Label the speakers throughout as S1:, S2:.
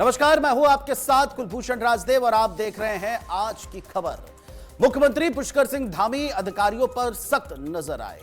S1: नमस्कार, मैं हूं आपके साथ कुलभूषण राजदेव और आप देख रहे हैं आज की खबर। मुख्यमंत्री पुष्कर सिंह धामी अधिकारियों पर सख्त नजर आए।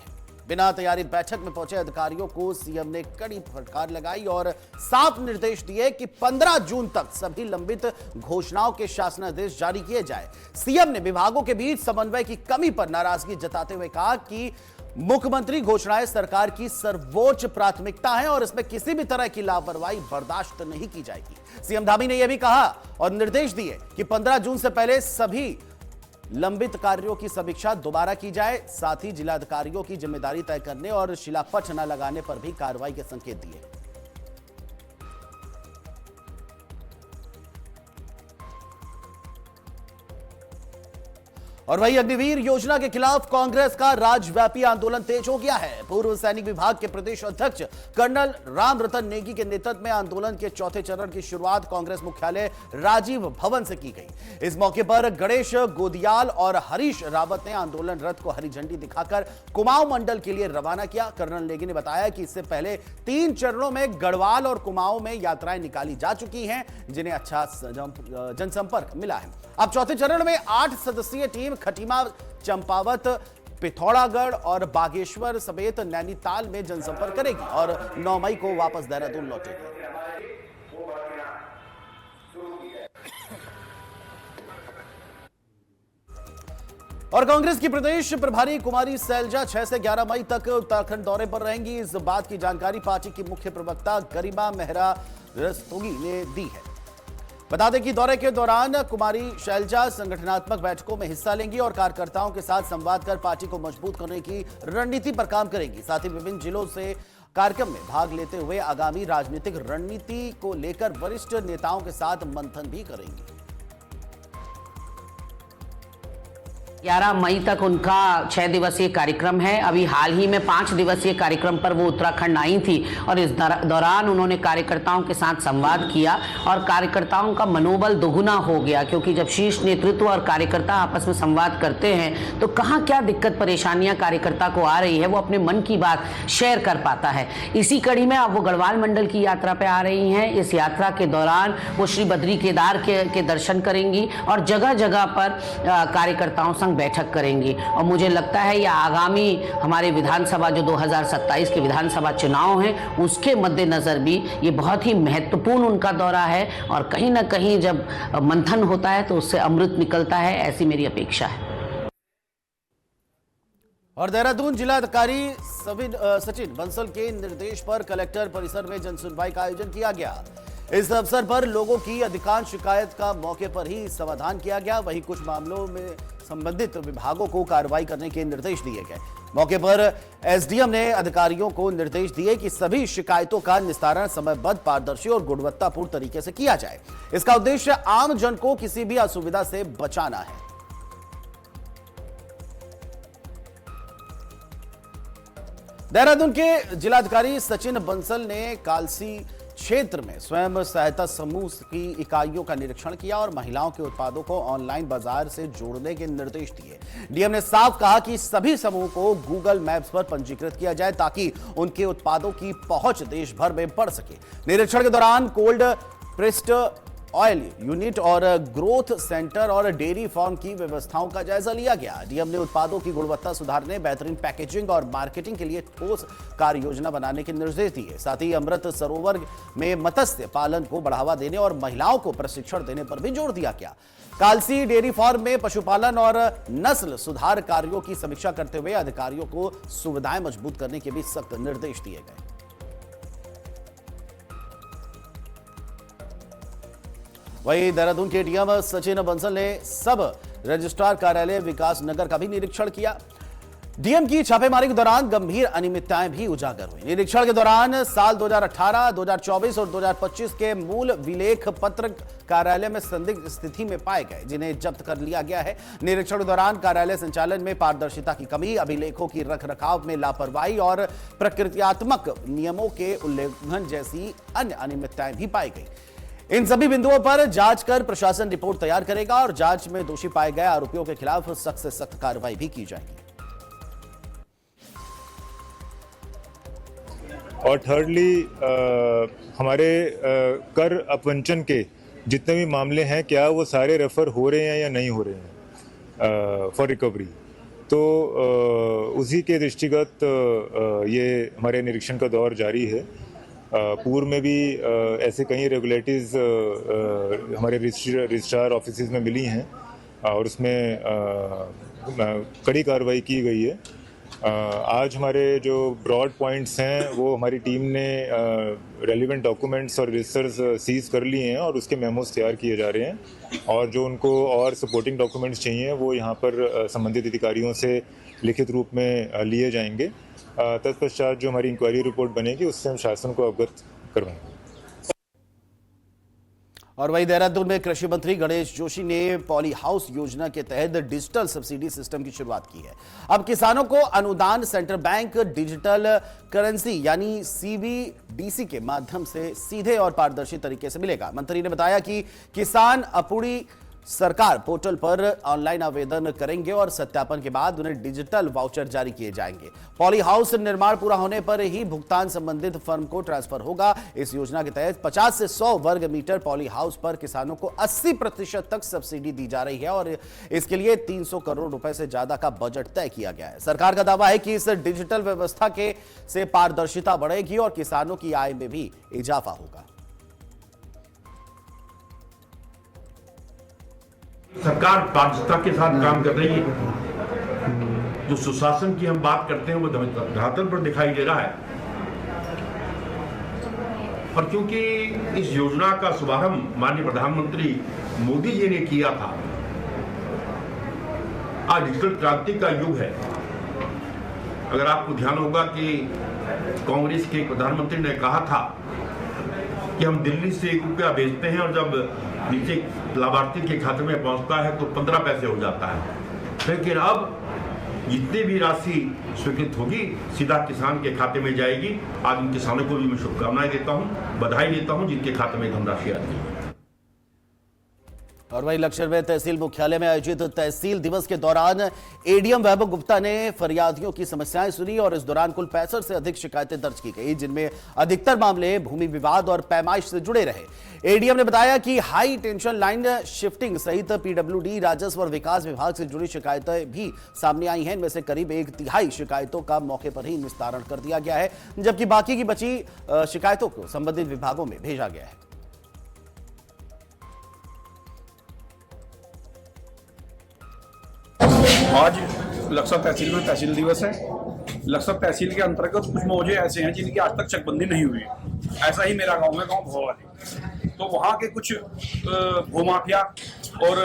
S1: बिना तैयारी बैठक में पहुंचे अधिकारियों को सीएम ने कड़ी फटकार लगाई और साफ निर्देश दिए कि 15 जून तक सभी लंबित घोषणाओं के शासनादेश जारी किए जाए। सीएम ने विभागों के बीच समन्वय की कमी पर नाराजगी जताते हुए कहा कि मुख्यमंत्री घोषणाएं सरकार की सर्वोच्च प्राथमिकता है और इसमें किसी भी तरह की लापरवाही बर्दाश्त नहीं की जाएगी। सीएम धामी ने यह भी कहा और निर्देश दिए कि 15 जून से पहले सभी लंबित कार्यों की समीक्षा दोबारा की जाए। साथ ही जिलाधिकारियों की जिम्मेदारी तय करने और शिलापट न लगाने पर भी कार्रवाई के संकेत दिए। और वही अग्निवीर योजना के खिलाफ कांग्रेस का राज्यव्यापी आंदोलन तेज हो गया है। पूर्व सैनिक विभाग के प्रदेश अध्यक्ष कर्नल राम रतन नेगी के नेतृत्व में आंदोलन के चौथे चरण की शुरुआत कांग्रेस मुख्यालय राजीव भवन से की गई। इस मौके पर गणेश गोदियाल और हरीश रावत ने आंदोलन रथ को हरी झंडी दिखाकर कुमाऊं मंडल के लिए रवाना किया। कर्नल नेगी ने बताया कि इससे पहले 3 चरणों में गढ़वाल और कुमाऊं में यात्राएं निकाली जा चुकी हैं, जिन्हें अच्छा जनसंपर्क मिला है। अब चौथे चरण में 8 सदस्यीय टीम खटीमा, चंपावत, पिथौरागढ़ और बागेश्वर समेत नैनीताल में जनसंपर्क करेगी और 9 मई को वापस देहरादून लौटेगी। और कांग्रेस की प्रदेश प्रभारी कुमारी सैलजा 6 से 11 मई तक उत्तराखंड दौरे पर रहेंगी। इस बात की जानकारी पार्टी की मुख्य प्रवक्ता गरिमा मेहरा रस्तोगी ने दी है। बता दें कि दौरे के दौरान कुमारी शैलजा संगठनात्मक बैठकों में हिस्सा लेंगी और कार्यकर्ताओं के साथ संवाद कर पार्टी को मजबूत करने की रणनीति पर काम करेंगी। साथ ही विभिन्न जिलों से कार्यक्रम में भाग लेते हुए आगामी राजनीतिक रणनीति को लेकर वरिष्ठ नेताओं के साथ मंथन भी करेंगी।
S2: 11 मई तक उनका 6 दिवसीय कार्यक्रम है। अभी हाल ही में 5 दिवसीय कार्यक्रम पर वो उत्तराखंड आई थी और इस दौरान उन्होंने कार्यकर्ताओं के साथ संवाद किया और कार्यकर्ताओं का मनोबल दोगुना हो गया, क्योंकि जब शीर्ष नेतृत्व और कार्यकर्ता आपस में संवाद करते हैं तो कहाँ क्या दिक्कत परेशानियां कार्यकर्ता को आ रही है वो अपने मन की बात शेयर कर पाता है। इसी कड़ी में अब वो गढ़वाल मंडल की यात्रा पे आ रही हैं। इस यात्रा के दौरान वो श्री बद्री केदार के दर्शन करेंगी और जगह जगह पर कार्यकर्ताओं संग बैठक करेंगी। और मुझे लगता है यह आगामी हमारे विधानसभा जो 2027 के विधानसभा चुनाव हैं उसके मद्देनजर भी ये बहुत ही महत्वपूर्ण उनका दौरा है और कहीं ना कहीं जब मंथन होता है तो उससे अमृत निकलता है, ऐसी मेरी अपेक्षा है।
S1: और देहरादून जिलाधिकारी सचिन बंसल के निर्देश पर कलेक्टर परिसर में जनसुनवाई का आयोजन किया गया। इस अवसर पर लोगों की अधिकांश शिकायत का मौके पर ही समाधान किया गया। वहीं कुछ मामलों में संबंधित विभागों को कार्रवाई करने के निर्देश दिए गए। मौके पर एसडीएम ने अधिकारियों को निर्देश दिए कि सभी शिकायतों का निस्तारण समयबद्ध, पारदर्शी और गुणवत्तापूर्ण तरीके से किया जाए। इसका उद्देश्य आम जन को किसी भी असुविधा से बचाना है। देहरादून के जिलाधिकारी सचिन बंसल ने कालसी क्षेत्र में स्वयं सहायता समूह की इकाइयों का निरीक्षण किया और महिलाओं के उत्पादों को ऑनलाइन बाजार से जोड़ने के निर्देश दिए। डीएम ने साफ कहा कि सभी समूह को गूगल मैप्स पर पंजीकृत किया जाए ताकि उनके उत्पादों की पहुंच देश भर में बढ़ सके। निरीक्षण के दौरान कोल्ड प्रेस्ड ऑयल यूनिट और ग्रोथ सेंटर और डेयरी फार्म की व्यवस्थाओं का जायजा लिया गया। डीएम ने उत्पादों की गुणवत्ता सुधारने, बेहतरीन पैकेजिंग और मार्केटिंग के लिए ठोस कार्य योजना बनाने के निर्देश दिए। साथ ही अमृत सरोवर में मत्स्य पालन को बढ़ावा देने और महिलाओं को प्रशिक्षण देने पर भी जोर दिया गया। कालसी डेयरी फार्म में पशुपालन और नस्ल सुधार कार्यों की समीक्षा करते हुए अधिकारियों को सुविधाएं मजबूत करने के भी सख्त निर्देश दिए गए। वहीं देहरादून के डीएम सचिन बंसल ने सब रजिस्ट्रार कार्यालय विकास नगर का भी निरीक्षण किया। डीएम की छापेमारी के दौरान गंभीर अनियमितताएं भी उजागर हुई। निरीक्षण के दौरान साल 2018, 2024 और 2025 के मूल विलेख पत्र कार्यालय में संदिग्ध स्थिति में पाए गए, जिन्हें जब्त कर लिया गया है। निरीक्षण के दौरान कार्यालय संचालन में पारदर्शिता की कमी, अभिलेखों की रखरखाव में लापरवाही और प्रकृत्यात्मक नियमों के उल्लंघन जैसी अन्य अनियमितताएं भी पाई गई। इन सभी बिंदुओं पर जांच कर प्रशासन रिपोर्ट तैयार करेगा और जांच में दोषी पाए गए आरोपियों के खिलाफ सख्त से सख्त कार्रवाई भी की जाएगी।
S3: और थर्डली हमारे कर अपवंचन के जितने भी मामले हैं क्या वो सारे रेफर हो रहे हैं या नहीं हो रहे हैं फॉर रिकवरी। तो उसी के दृष्टिगत ये हमारे निरीक्षण का दौर जारी है। पूर्व में भी ऐसे कई रेगुलेटरीज हमारे रजिस्ट्रार ऑफिसेज में मिली हैं और उसमें कड़ी कार्रवाई की गई है। आज हमारे जो ब्रॉड पॉइंट्स हैं वो हमारी टीम ने रेलिवेंट डॉक्यूमेंट्स और रजिस्टर्स सीज कर लिए हैं और उसके मेमोज तैयार किए जा रहे हैं और जो उनको और सपोर्टिंग डॉक्यूमेंट्स चाहिए वो यहाँ पर संबंधित अधिकारियों से लिखित रूप में लिए जाएंगे। तत्पश्चात जो हमारी इंक्वायरी रिपोर्ट बनेगी उससे हम शासन को अवगत करवाएंगे।
S1: और वहीं देहरादून में कृषि मंत्री गणेश जोशी ने पॉली हाउस योजना के तहत डिजिटल सब्सिडी सिस्टम की शुरुआत की है। अब किसानों को अनुदान सेंट्रल बैंक डिजिटल करेंसी यानी सीबीडीसी के माध्यम से सीधे और पारदर्शी तरीके से मिलेगा। मंत्री ने बताया कि किसान अपूरी सरकार पोर्टल पर ऑनलाइन आवेदन करेंगे और सत्यापन के बाद उन्हें डिजिटल वाउचर जारी किए जाएंगे। पॉली हाउस निर्माण पूरा होने पर ही भुगतान संबंधित फर्म को ट्रांसफर होगा। इस योजना के तहत 50 से 100 वर्ग मीटर पॉली हाउस पर किसानों को 80% तक सब्सिडी दी जा रही है और इसके लिए 300 करोड़ रुपए से ज्यादा का बजट तय किया गया है। सरकार का दावा है कि इस डिजिटल व्यवस्था से पारदर्शिता बढ़ेगी और किसानों की आय में भी इजाफा होगा।
S4: सरकार पारदर्शिता के साथ काम कर रही है। जो सुशासन की हम बात करते हैं वो धरातल पर दिखाई दे रहा है। और क्योंकि इस योजना का शुभारंभ माननीय प्रधानमंत्री मोदी जी ने किया था, आज डिजिटल क्रांति का युग है। अगर आपको ध्यान होगा कि कांग्रेस के प्रधानमंत्री ने कहा था कि हम दिल्ली से 1 रुपया भेजते हैं और जब नीचे लाभार्थी के खाते में पहुंचता है तो 15 पैसे हो जाता है। लेकिन अब जितनी भी राशि स्वीकृत होगी सीधा किसान के खाते में जाएगी। आज उन किसानों को भी मैं शुभकामनाएं देता हूं, बधाई देता हूं जिनके खाते में धनराशि आती है।
S1: और वहीं लक्ष्मण में तहसील मुख्यालय में आयोजित तहसील दिवस के दौरान एडीएम वैभव गुप्ता ने फरियादियों की समस्याएं सुनी और इस दौरान कुल 65 से अधिक शिकायतें दर्ज की गई, जिनमें अधिकतर मामले भूमि विवाद और पैमाइश से जुड़े रहे। एडीएम ने बताया कि हाई टेंशन लाइन शिफ्टिंग सहित पीडब्ल्यूडी, राजस्व और विकास विभाग से जुड़ी शिकायतें भी सामने आई हैं। इनमें से करीब 1/3 शिकायतों का मौके पर ही निस्तारण कर दिया गया है, जबकि बाकी की बची शिकायतों को संबंधित विभागों में भेजा गया है।
S5: आज लक्सर तहसील में तहसील दिवस है। लक्सर तहसील के अंतर्गत कुछ मौजे ऐसे हैं जिनकी आज तक चकबंदी नहीं हुई। ऐसा ही मेरा गांव में गांव भोवाली, तो वहाँ के कुछ भूमाफिया और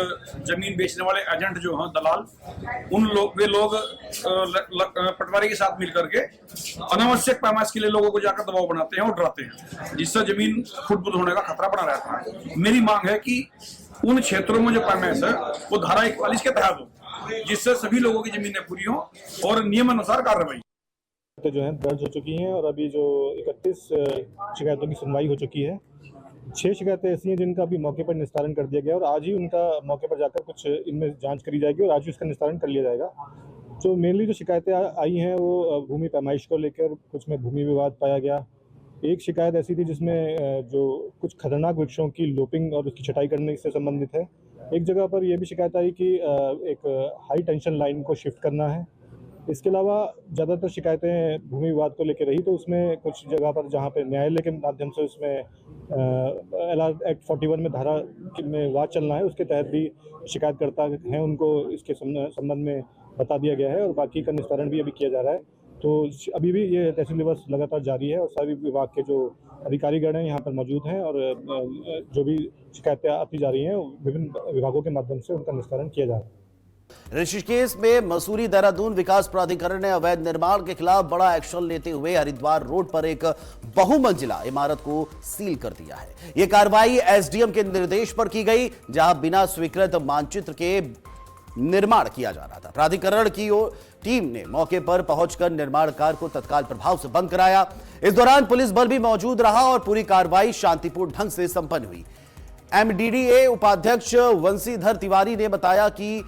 S5: जमीन बेचने वाले एजेंट जो हैं दलाल, वे लोग पटवारी के साथ मिलकर के अनावश्यक पैमाइश के लिए लोगों को जाकर दबाव बनाते हैं और डराते हैं, जिससे जमीन खुद होने का खतरा बना रहता है। मेरी मांग है कि उन क्षेत्रों में जो पैमाइश है वो धारा 41 के तहत हो, जिससे सभी लोगों की जमीनें पूरी हो और नियम अनुसार कार्रवाई
S6: तो जो है दर्ज हो चुकी हैं। और अभी जो 31 शिकायतों की सुनवाई हो चुकी है। 6 शिकायतें ऐसी हैं जिनका अभी मौके पर निस्तारण कर दिया गया और आज ही उनका मौके पर जाकर कुछ इनमें जांच करी जाएगी और आज ही उसका निस्तारण कर लिया जाएगा। जो मेनली जो शिकायतें आई हैं वो भूमि पैमाइश को लेकर, कुछ में भूमि विवाद पाया गया। एक शिकायत ऐसी थी जिसमें जो कुछ खतरनाक वृक्षों की लोपिंग और उसकी छटाई करने से संबंधित है। एक जगह पर यह भी शिकायत आई कि एक हाई टेंशन लाइन को शिफ्ट करना है। इसके अलावा ज़्यादातर शिकायतें भूमि विवाद को लेकर रही, तो उसमें कुछ जगह पर जहाँ पे न्यायालय के माध्यम से उसमें LR Act 41 में धारा में वाद चलना है, उसके तहत भी शिकायतकर्ता हैं उनको इसके संबंध में बता दिया गया है और बाकी का निस्तारण भी अभी किया जा रहा है। तो अभी भी ये तहसील दिवस लगातार जारी है और सभी विभाग के जो अधिकारीगण हैं यहाँ पर मौजूद हैं और जो भी शिकायतें आती जा रही हैं विभिन्न विभागों के माध्यम से उनका निस्तारण किया जा रहा है।
S1: ऋषिकेश में मसूरी देहरादून विकास प्राधिकरण ने अवैध निर्माण के खिलाफ बड़ा एक्शन लेते हुए हरिद्वार रोड पर एक बहुमंजिला इमारत को सील कर दिया है। यह कार्रवाई एसडीएम के निर्देश पर की गई, जहां बिना स्वीकृत मानचित्र के निर्माण किया जा रहा था। प्राधिकरण की टीम ने मौके पर पहुंचकर निर्माण कार्य को तत्काल प्रभाव से बंद कराया। इस दौरान पुलिस बल भी मौजूद रहा और पूरी कार्रवाई शांतिपूर्ण ढंग से संपन्न हुई। एमडीडीए उपाध्यक्ष वंशीधर तिवारी ने बताया कि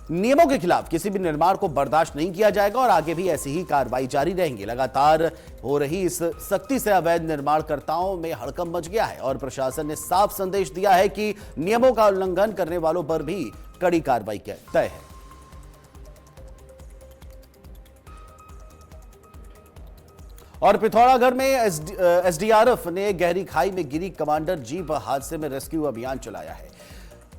S1: नियमों के खिलाफ किसी भी निर्माण को बर्दाश्त नहीं किया जाएगा और आगे भी ऐसी ही कार्रवाई जारी रहेंगी। लगातार हो रही इस सख्ती से अवैध निर्माणकर्ताओं में हड़कंप मच गया है और प्रशासन ने साफ संदेश दिया है कि नियमों का उल्लंघन करने वालों पर भी कड़ी कार्रवाई तय है। और पिथौरागढ़ में एसडीआरएफ ने गहरी खाई में गिरी कमांडर जीप हादसे में रेस्क्यू अभियान चलाया है।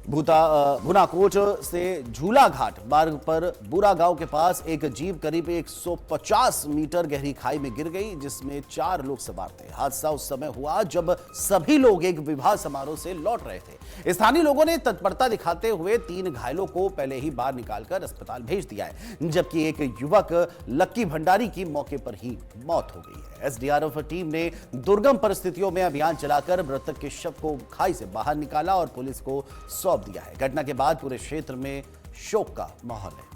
S1: भुनाकोट से झूला घाट मार्ग पर बुरा गांव के पास एक जीप करीब 150 मीटर गहरी खाई में गिर गई, जिसमें 4 लोग सवार थे। हादसा उस समय हुआ जब सभी लोग एक विवाह समारोह से लौट रहे थे। स्थानीय लोगों ने तत्परता दिखाते हुए 3 घायलों को पहले ही बाहर निकालकर अस्पताल भेज दिया है, जबकि एक युवक लक्की भंडारी की मौके पर ही मौत हो गई है। एसडीआरएफ टीम ने दुर्गम परिस्थितियों में अभियान चलाकर मृतक के शव को खाई से बाहर निकाला और पुलिस को सौंप दिया है। घटना के बाद पूरे क्षेत्र में शोक का माहौल है।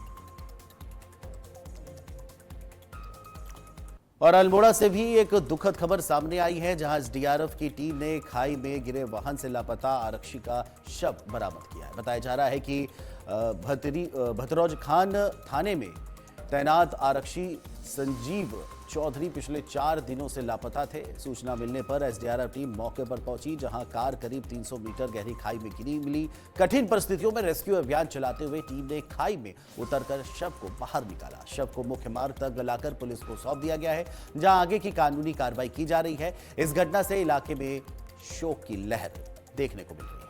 S1: और अल्मोड़ा से भी एक दुखद खबर सामने आई है, जहां एसडीआरएफ की टीम ने खाई में गिरे वाहन से लापता आरक्षी का शव बरामद किया है। बताया जा रहा है कि भतरौज खान थाने में तैनात आरक्षी संजीव चौधरी पिछले 4 दिनों से लापता थे। सूचना मिलने पर एसडीआरएफ टीम मौके पर पहुंची, जहां कार करीब 300 मीटर गहरी खाई में गिरी मिली। कठिन परिस्थितियों में रेस्क्यू अभियान चलाते हुए टीम ने खाई में उतरकर शव को बाहर निकाला। शव को मुख्य मार्ग तक लाकर पुलिस को सौंप दिया गया है, जहां आगे की कानूनी कार्रवाई की जा रही है। इस घटना से इलाके में शोक की लहर देखने को मिल रही है।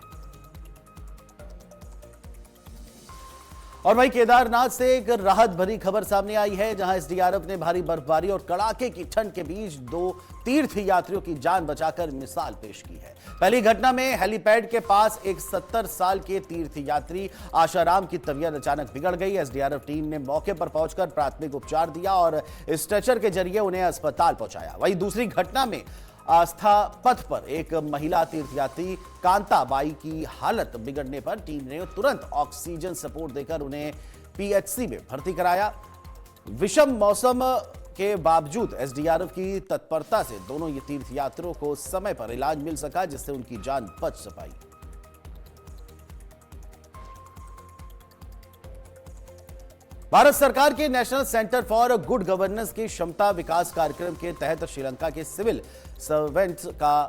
S1: और वहीं केदारनाथ से एक राहत भरी खबर सामने आई है, जहां एसडीआरएफ ने भारी बर्फबारी और कड़ाके की ठंड के बीच 2 तीर्थ यात्रियों की जान बचाकर मिसाल पेश की है। पहली घटना में हेलीपैड के पास एक 70 साल के तीर्थ यात्री आशाराम की तबीयत अचानक बिगड़ गई। एसडीआरएफ टीम ने मौके पर पहुंचकर प्राथमिक उपचार दिया और स्ट्रेचर के जरिए उन्हें अस्पताल पहुंचाया। वहीं दूसरी घटना में आस्था पथ पर एक महिला तीर्थयात्री कांताबाई की हालत बिगड़ने पर टीम ने तुरंत ऑक्सीजन सपोर्ट देकर उन्हें पीएचसी में भर्ती कराया। विषम मौसम के बावजूद एसडीआरएफ की तत्परता से दोनों ये तीर्थयात्रियों को समय पर इलाज मिल सका, जिससे उनकी जान बच पाई। भारत सरकार के national centre for good governance की क्षमता विकास कार्यक्रम के तहत श्रीलंका के सिविल सर्वेंट्स का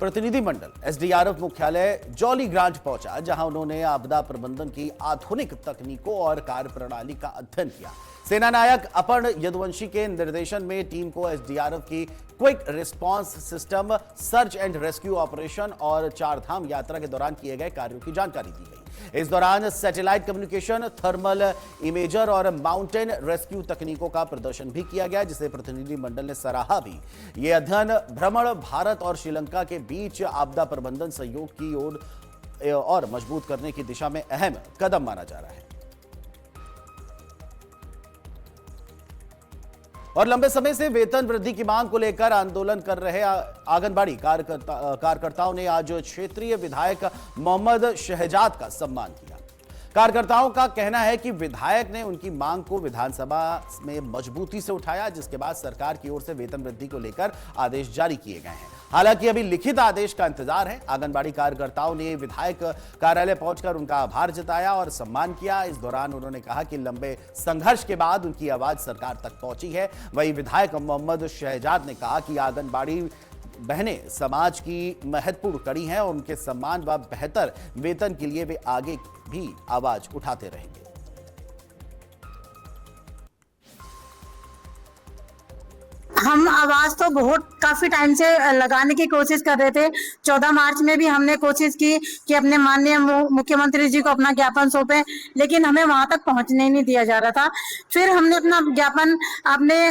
S1: प्रतिनिधिमंडल एसडीआरएफ मुख्यालय जॉली ग्रांट पहुंचा, जहां उन्होंने आपदा प्रबंधन की आधुनिक तकनीकों और कार्यप्रणाली का अध्ययन किया। सेना नायक अपर्ण यदुवंशी के निर्देशन में टीम को एसडीआरएफ की quick response system, search and rescue operation और 4 धाम यात्रा के दौरान किए गए कार्यों की जानकारी दी गई। इस दौरान सैटेलाइट कम्युनिकेशन, थर्मल इमेजर और माउंटेन रेस्क्यू तकनीकों का प्रदर्शन भी किया गया, जिसे प्रतिनिधिमंडल ने सराहा भी। यह अध्ययन भ्रमण भारत और श्रीलंका के बीच आपदा प्रबंधन सहयोग की ओर और मजबूत करने की दिशा में अहम कदम माना जा रहा है। और लंबे समय से वेतन वृद्धि की मांग को लेकर आंदोलन कर रहे आंगनबाड़ी कार्यकर्ताओं ने आज क्षेत्रीय विधायक मोहम्मद शहजाद का सम्मान किया। कार्यकर्ताओं का कहना है कि विधायक ने उनकी मांग को विधानसभा में मजबूती से उठाया, जिसके बाद सरकार की ओर से वेतन वृद्धि को लेकर आदेश जारी किए गए हैं। हालांकि अभी लिखित आदेश का इंतजार है। आंगनबाड़ी कार्यकर्ताओं ने विधायक कार्यालय पहुंचकर उनका आभार जताया और सम्मान किया। इस दौरान उन्होंने कहा कि लंबे संघर्ष के बाद उनकी आवाज सरकार तक पहुंची है। वहीं विधायक मोहम्मद शहजाद ने कहा कि आंगनबाड़ी बहनें समाज की महत्वपूर्ण कड़ी हैं और उनके सम्मान व बेहतर वेतन के लिए वे आगे भी आवाज उठाते रहेंगे।
S7: हम आवाज तो काफी टाइम से लगाने की कोशिश कर रहे थे। 14 मार्च में भी हमने कोशिश की कि अपने माननीय मुख्यमंत्री जी को अपना ज्ञापन सौंपे, लेकिन हमें वहां तक पहुंचने नहीं दिया जा रहा था। फिर हमने अपना ज्ञापन अपने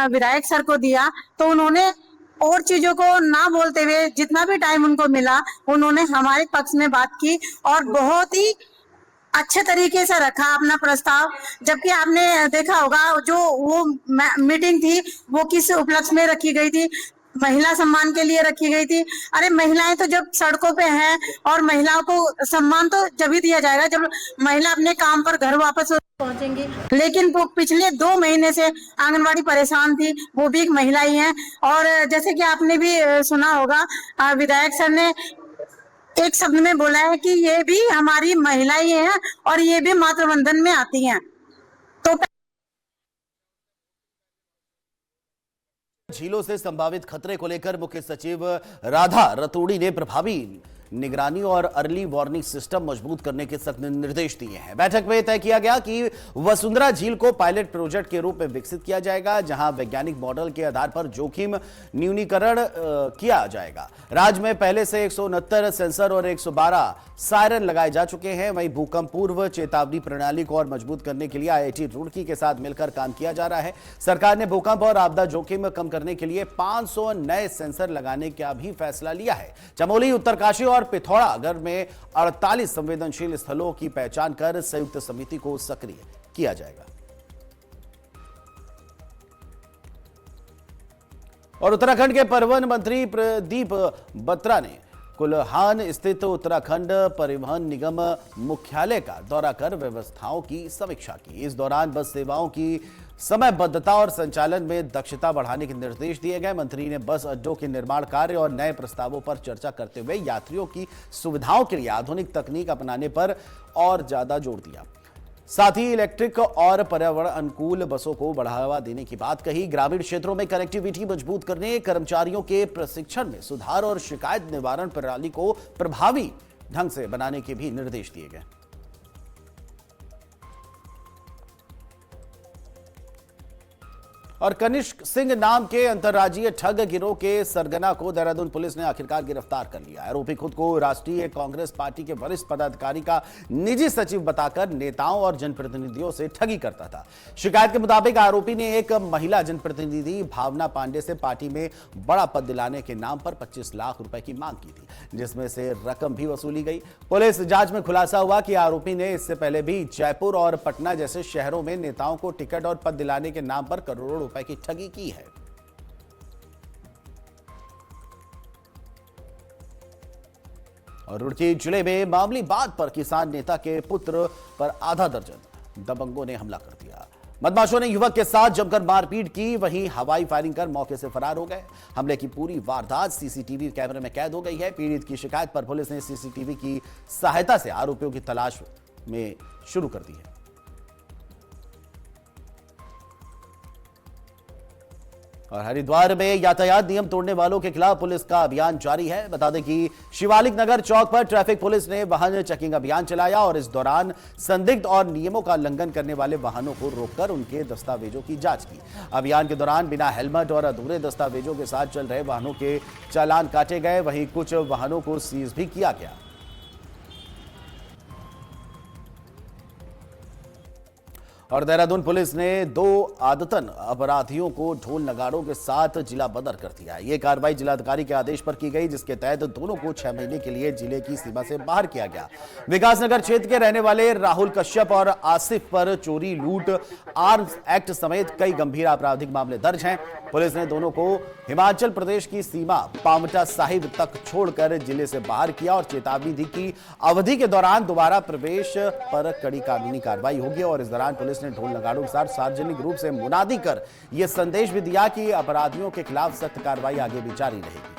S7: विधायक सर को दिया, तो उन्होंने और चीजों को ना बोलते हुए जितना भी टाइम उनको मिला उन्होंने हमारे पक्ष में बात की और बहुत ही अच्छे तरीके से रखा अपना प्रस्ताव। जबकि आपने देखा होगा जो वो मीटिंग थी वो किस उपलक्ष्य में रखी गई थी, महिला सम्मान के लिए रखी गई थी। अरे महिलाएं तो जब सड़कों पे हैं और महिलाओं को सम्मान तो जब ही दिया जाएगा जब महिला अपने काम पर घर वापस पहुंचेंगी। लेकिन वो पिछले 2 महीने से आंगनबाड़ी परेशान थी, वो भी एक महिला ही है। और जैसे कि आपने भी सुना होगा विधायक सर ने एक शब्द में बोला है कि ये भी हमारी महिलाएं हैं और ये भी मातृवंदन में आती हैं। तो
S1: झीलों से संभावित खतरे को लेकर मुख्य सचिव राधा रतूड़ी ने प्रभावी निगरानी और अर्ली वार्निंग सिस्टम मजबूत करने के सख्त निर्देश दिए हैं। बैठक में तय किया गया कि वसुंधरा झील को पायलट प्रोजेक्ट के रूप में विकसित किया जाएगा, जहां वैज्ञानिक मॉडल के आधार पर जोखिम न्यूनीकरण किया जाएगा। राज्य में पहले से 169 सेंसर और 112 सायरन लगाए जा चुके हैं। वहीं भूकंप पूर्व चेतावनी प्रणाली को और मजबूत करने के लिए IIT रुड़की के साथ मिलकर काम किया जा रहा है। सरकार ने भूकंप और आपदा जोखिम कम करने के लिए 500 नए सेंसर लगाने का भी फैसला लिया है। चमोली, उत्तरकाशी और पिथौरागढ़ में 48 संवेदनशील स्थलों की पहचान कर संयुक्त समिति को सक्रिय किया जाएगा। और उत्तराखंड के परिवहन मंत्री प्रदीप बत्रा ने कुल्हान स्थित उत्तराखंड परिवहन निगम मुख्यालय का दौरा कर व्यवस्थाओं की समीक्षा की। इस दौरान बस सेवाओं की समयबद्धता और संचालन में दक्षता बढ़ाने के निर्देश दिए गए। मंत्री ने बस अड्डों के निर्माण कार्य और नए प्रस्तावों पर चर्चा करते हुए यात्रियों की सुविधाओं के लिए आधुनिक तकनीक अपनाने पर और ज्यादा जोर दिया। साथ ही इलेक्ट्रिक और पर्यावरण अनुकूल बसों को बढ़ावा देने की बात कही। ग्रामीण क्षेत्रों में कनेक्टिविटी मजबूत करने, कर्मचारियों के प्रशिक्षण में सुधार और शिकायत निवारण प्रणाली को प्रभावी ढंग से बनाने के भी निर्देश दिए गए। और कनिष्क सिंह नाम के अंतर्राज्यीय ठग गिरोह के सरगना को देहरादून पुलिस ने आखिरकार गिरफ्तार कर लिया। आरोपी खुद को राष्ट्रीय कांग्रेस पार्टी के वरिष्ठ पदाधिकारी का निजी सचिव बताकर नेताओं और जनप्रतिनिधियों से ठगी करता था। शिकायत के मुताबिक आरोपी ने एक महिला जनप्रतिनिधि भावना पांडे से पार्टी में बड़ा पद दिलाने के नाम पर 25 लाख रुपए की मांग की थी, जिसमें से रकम भी वसूली गई। पुलिस जांच में खुलासा हुआ कि आरोपी ने इससे पहले भी जयपुर और पटना जैसे शहरों में नेताओं को टिकट और पद दिलाने के नाम पर करोड़ों रुपए की ठगी की है। और रुड़की जिले में मामूली बात पर किसान नेता के पुत्र पर आधा दर्जन दबंगों ने हमला कर दिया। बदमाशों ने युवक के साथ जमकर मारपीट की, वहीं हवाई फायरिंग कर मौके से फरार हो गए। हमले की पूरी वारदात सीसीटीवी कैमरे में कैद हो गई है। पीड़ित की शिकायत पर पुलिस ने सीसीटीवी की सहायता से आरोपियों की तलाश में शुरू कर दी है। और हरिद्वार में यातायात नियम तोड़ने वालों के खिलाफ पुलिस का अभियान जारी है। बता दें कि शिवालिक नगर चौक पर ट्रैफिक पुलिस ने वाहन चेकिंग अभियान चलाया और इस दौरान संदिग्ध और नियमों का उल्लंघन करने वाले वाहनों को रोककर उनके दस्तावेजों की जांच की। अभियान के दौरान बिना हेलमेट और अधूरे दस्तावेजों के साथ चल रहे वाहनों के चालान काटे गए, वहीं कुछ वाहनों को सीज भी किया गया। और देहरादून पुलिस ने 2 आदतन अपराधियों को ढोल नगाड़ों के साथ जिला बदर कर दिया। ये कार्रवाई जिलाधिकारी के आदेश पर की गई, जिसके तहत दोनों को 6 महीने के लिए जिले की सीमा से बाहर किया गया। विकासनगर क्षेत्र के रहने वाले राहुल कश्यप और आसिफ पर चोरी, लूट, आर्म्स एक्ट समेत कई गंभीर आपराधिक मामले दर्ज हैं। पुलिस ने दोनों को हिमाचल प्रदेश की सीमा पावटा साहिब तक छोड़कर जिले से बाहर किया और चेतावनी दी कि अवधि के दौरान दोबारा प्रवेश पर कड़ी कानूनी कार्रवाई होगी। और इस दौरान पुलिस ने ढोल नगाड़ों के साथ सार्वजनिक रूप से मुनादी कर यह संदेश भी दिया कि अपराधियों के खिलाफ सख्त कार्रवाई आगे भी जारी रहेगी।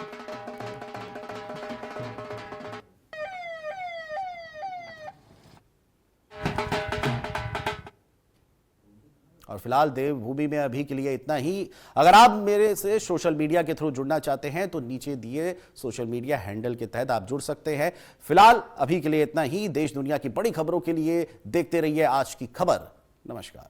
S1: और फिलहाल देवभूमि में अभी के लिए इतना ही। अगर आप मेरे से सोशल मीडिया के थ्रू जुड़ना चाहते हैं तो नीचे दिए सोशल मीडिया हैंडल के तहत आप जुड़ सकते हैं। फिलहाल अभी के लिए इतना ही। देश दुनिया की बड़ी खबरों के लिए देखते रहिए आज की खबर। नमस्कार।